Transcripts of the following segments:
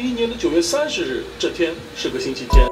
2001年的9月30日，这天是个星期天。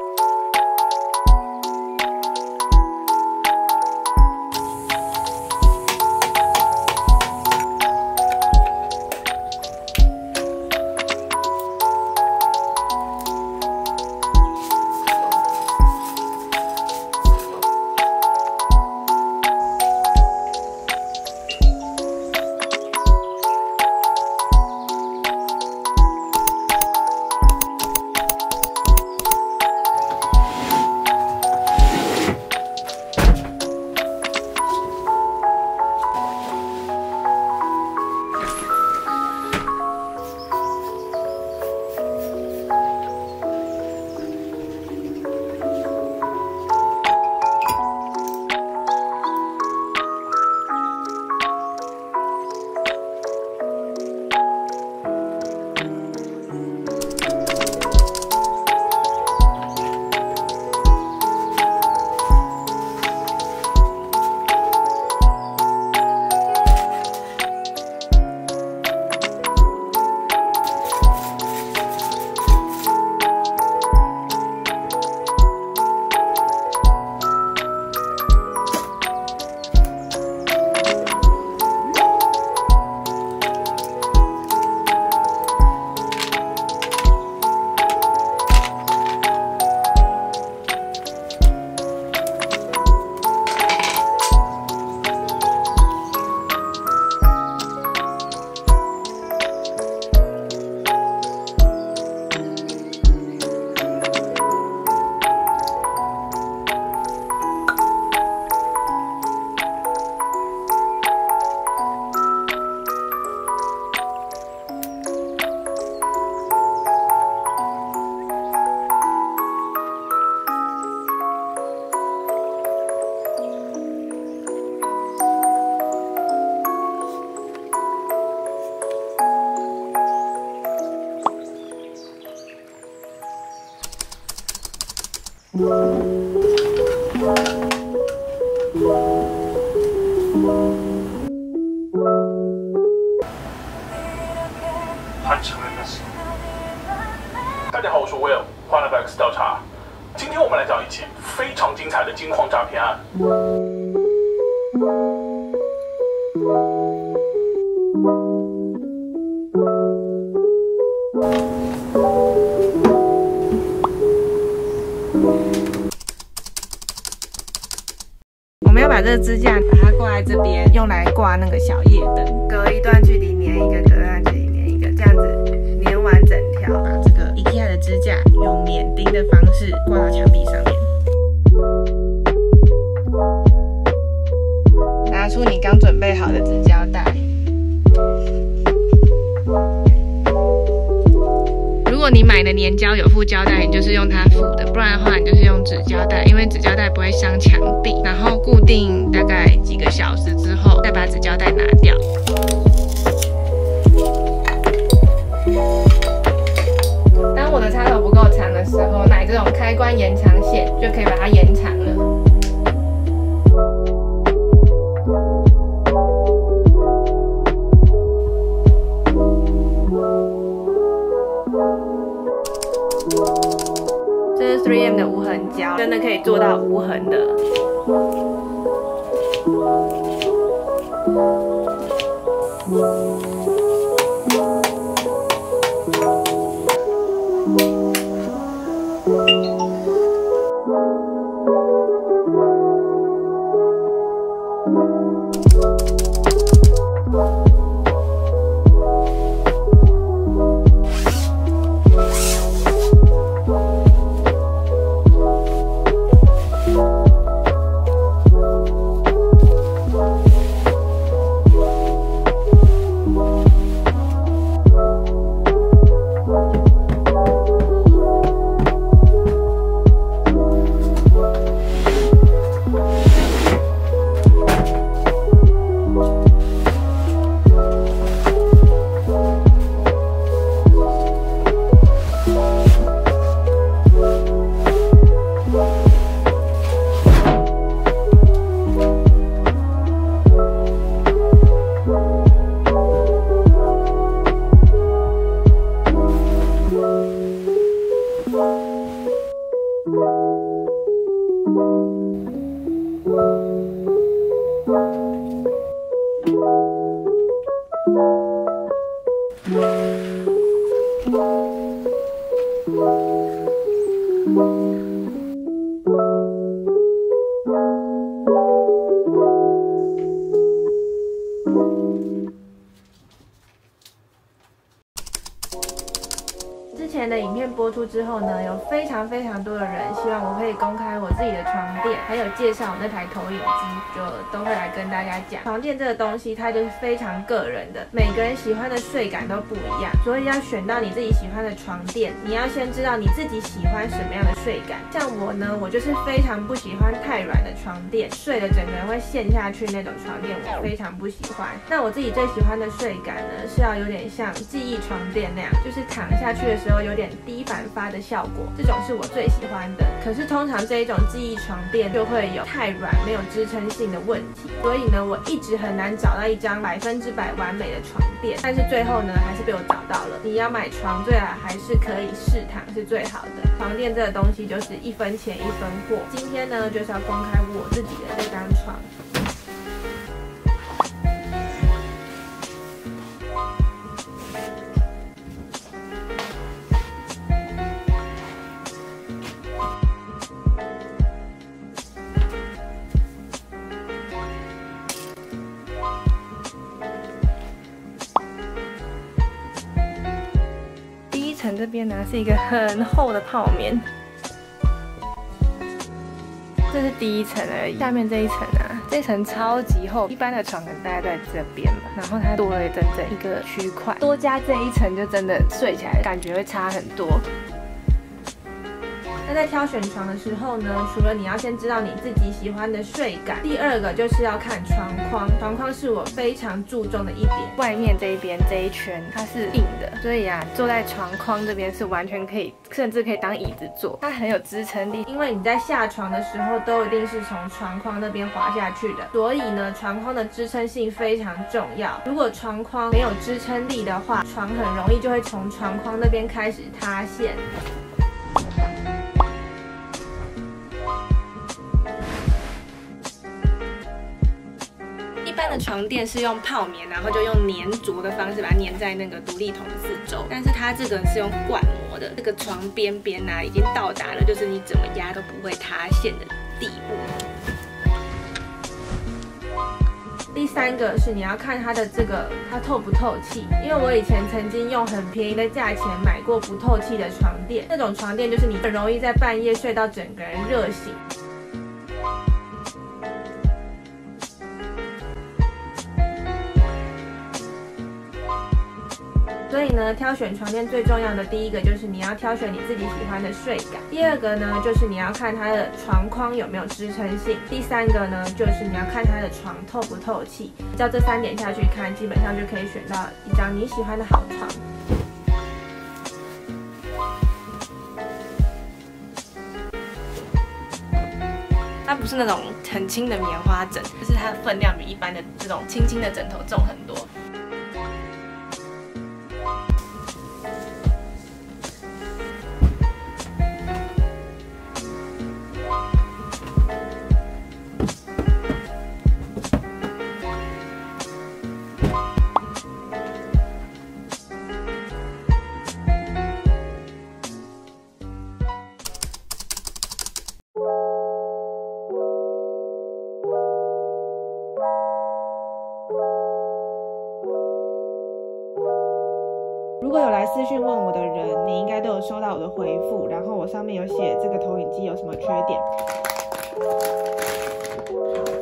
他承认那是。大家好，我是 Will， 欢迎来到 X 调查。今天我们来讲一起非常精彩的金矿诈骗案。我们要把这个支架把它挂在这边，用来挂那个小夜灯，隔一段距离粘一个，隔一段距离粘一个，这样子粘完整条。把这个 IKEA 的支架用免钉的方式挂到墙壁上面。拿出你刚准备好的纸胶带。如果你买的粘胶有附胶带，你就是用它附的；不然的话，你就是用纸胶带，因为纸胶带不会伤墙壁。然后固定大概几个小时之后，再把纸胶带拿掉。当我的插头不够长的时候，买这种开关延长线就可以把它延长了。这是 3M 的无痕胶，真的可以做到无痕的。前的影片播出之后呢，有非常多的人希望我可以公开我自己的床垫，还有介绍我那台投影机，就都会来跟大家讲。床垫这个东西，它就是非常个人的，每个人喜欢的睡感都不一样，所以要选到你自己喜欢的床垫，你要先知道你自己喜欢什么样的睡感。像我呢，我就是非常不喜欢太软的床垫，睡了整个人会陷下去那种床垫，我非常不喜欢。那我自己最喜欢的睡感呢，是要有点像记忆床垫那样，就是躺下去的时候有点低反发的效果，这种是我最喜欢的。可是通常这一种记忆床垫就会有太软没有支撑性的问题，所以呢，我一直很难找到一张100%完美的床垫。但是最后呢，还是被我找到了。你要买床，最好还是可以试躺是最好的。床垫这个东西就是1分钱1分货。今天呢，就是要公开我自己的这张床。这边呢是一个很厚的泡棉，这是第一层而已。下面这一层啊，这一层超级厚，一般的床可能大概在这边吧，然后它多了整整一个区块，多加这一层就真的睡起来感觉会差很多。那在挑选床的时候呢，除了你要先知道你自己喜欢的睡感，第二个就是要看床框。床框是我非常注重的一点。外面这一边这一圈它是硬的，所以啊，坐在床框这边是完全可以，甚至可以当椅子坐，它很有支撑力。因为你在下床的时候都一定是从床框那边滑下去的，所以呢，床框的支撑性非常重要。如果床框没有支撑力的话，床很容易就会从床框那边开始塌陷。一般的床垫是用泡棉，然后就用粘着的方式把它粘在那个独立筒的四周，但是它这个是用灌模的，这个床边边啊已经到达了就是你怎么压都不会塌陷的地步。第三个是你要看它的它透不透气，因为我以前曾经用很便宜的价钱买过不透气的床垫，那种床垫就是你很容易在半夜睡到整个人热醒。所以呢，挑选床垫最重要的第一个就是你要挑选你自己喜欢的睡感，第二个呢就是你要看它的床框有没有支撑性，第三个呢就是你要看它的床透不透气。照这3点下去看，基本上就可以选到一张你喜欢的好床。它不是那种很轻的棉花枕，就是它的分量比一般的这种轻轻的枕头重很多。如果有来私讯问我的人，你应该都有收到我的回复，然后我上面有写这个投影机有什么缺点。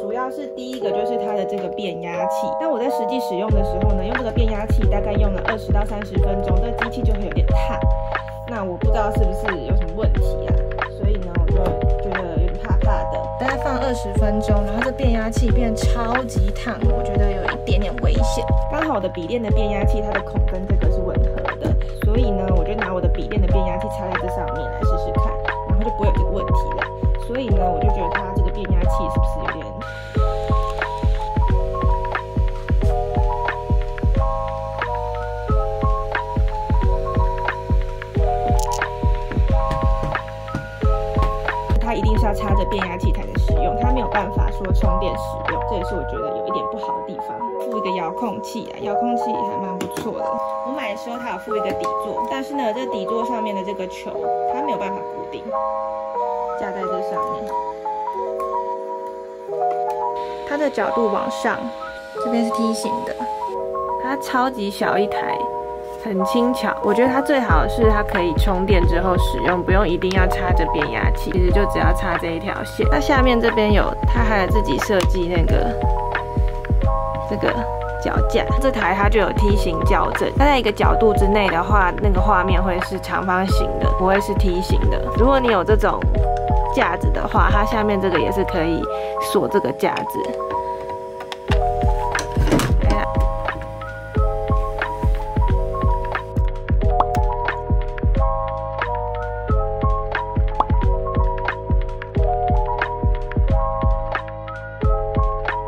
主要是第一个就是它的这个变压器，但我在实际使用的时候呢，用这个变压器大概用了20到30分钟，这个机器就会有点烫。那我不知道是不是有什么问题啊，所以呢我就觉得有点怕怕的。大概放20分钟，然后这变压器变超级烫，我觉得有一点点危险。刚好我的笔电的变压器它的孔跟这个是吻合的，所以呢我就拿我的笔电的变压器插在这上面来试试看，然后就不会有这个问题了。所以呢我就觉得它这个变压器是不是有点它一定是要插着变压器才能使用，它没有办法说充电使用，这也是我觉得有一点不好的地方。附一个遥控器啊，遥控器还蛮不错的。我买的时候它有附一个底座，但是呢，这底座上面的这个球它没有办法固定，架在这上面。它的角度往上，这边是梯形的，它超级小一台，很轻巧。我觉得它最好的是它可以充电之后使用，不用一定要插着变压器，其实就只要插这一条线。那下面这边有，它还有自己设计那个这个脚架，这台它就有梯形校正，它在一个角度之内的话，那个画面会是长方形的，不会是梯形的。如果你有这种架子的话，它下面这个也是可以锁这个架子。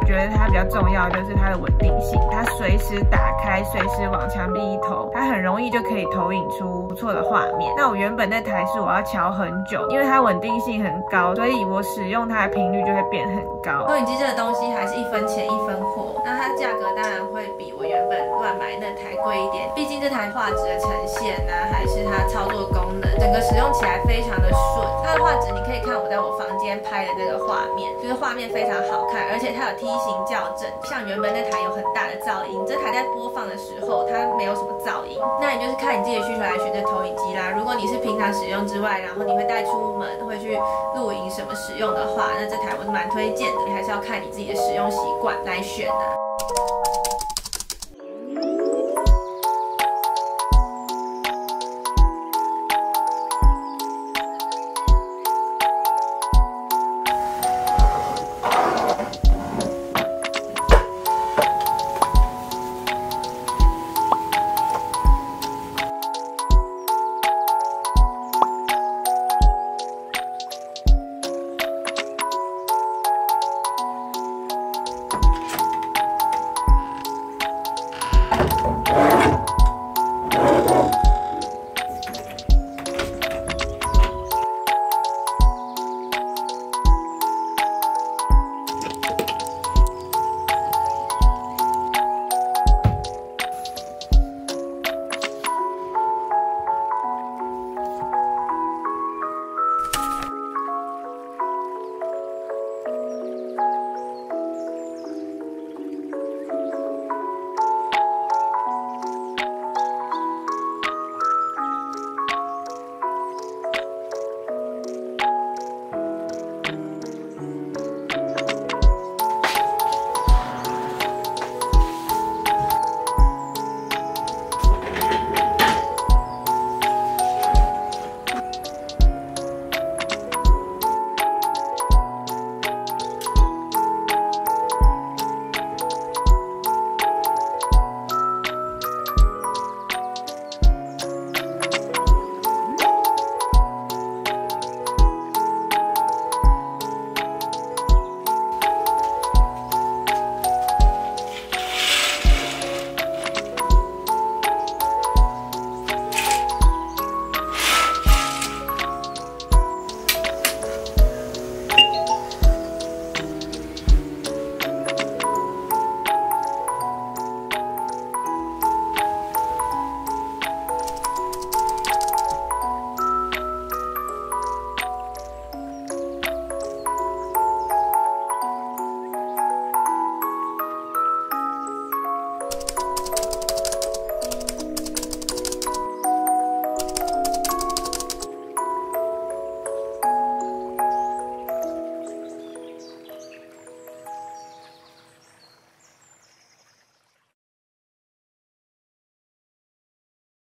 我觉得它比较重要就是它的稳定性，它随时打开，随时往墙壁一投，它很容易就可以投影出不错的画面。那我原本那台是我要调很久，因为它稳定性很高，所以我使用它的频率就会变很高。投影机这个东西还是1分钱1分货，那它价格当然会比我原本乱买那台贵一点，毕竟这台画质的呈现啊，还是它操作功能，整个使用起来非常的顺。它的画质你可以看我在我房间拍的这个画面，就是画面非常好看，而且它有梯形校正，像原本那台有很大的噪音，这台在播放的时候它没有什么噪音。那你就是看你自己的需求来选这投影机啦。如果你是平常使用之外，然后你会带出门，会去露营什么使用的话，那这台我是蛮推荐的。你还是要看你自己的使用习惯来选啊。